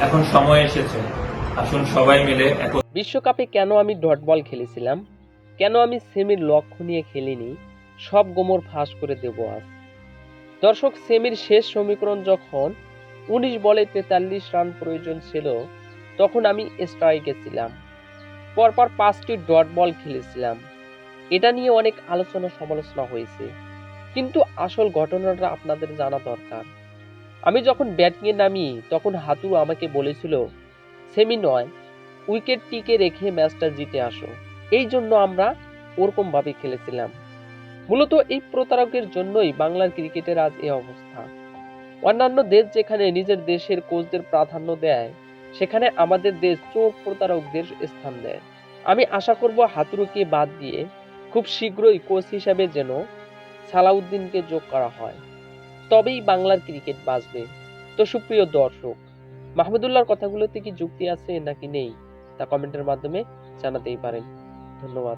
এখন সময় এসেছে, আসুন সবাই মিলে বিশ্বকাপে কেন আমি ডট বল খেলেছিলাম, কেন আমি সেমির লক্ষ্য নিয়ে খেলিনি, সব গোমর ফাঁস করে দেব আজ। দর্শক, সেমির শেষ সমীকরণ যখন ১৯ বলে ৪৩ রান প্রয়োজন ছিল, তখন আমি স্ট্রাইকে ছিলাম। পরপর ৫টি ডট বল খেলেছিলাম। এটা নিয়ে অনেক আলোচনা সমালোচনা হয়েছে, কিন্তু আসল ঘটনাটা আপনাদের জানা দরকার। আমি যখন ব্যাটিংয়ে নামি তখন হাতুড়ু আমাকে বলেছিল, সেমি নয়, উইকেট টিকে রেখে ম্যাচটা জিতে আসো। এই জন্য আমরা ওরকম ভাবে খেলেছিলাম। মূলত এই প্রতারকের জন্যই বাংলার ক্রিকেটের আজ এই অবস্থা। অন্যান্য দেশ যেখানে নিজের দেশের কোচদের প্রাধান্য দেয়, সেখানে আমাদের দেশ চোর প্রতারকদের স্থান দেয়। আমি আশা করব হাতুড়ুকে বাদ দিয়ে খুব শীঘ্রই কোচ হিসাবে যেন সালাউদ্দিনকে যোগ করা হয়, তবেই বাংলার ক্রিকেট বাঁচবে। তো সুপ্রিয় দর্শক, মাহমুদুল্লাহর কথাগুলোতে কি যুক্তি আছে নাকি নেই, তা কমেন্টের মাধ্যমে জানাতেই পারেন। ধন্যবাদ।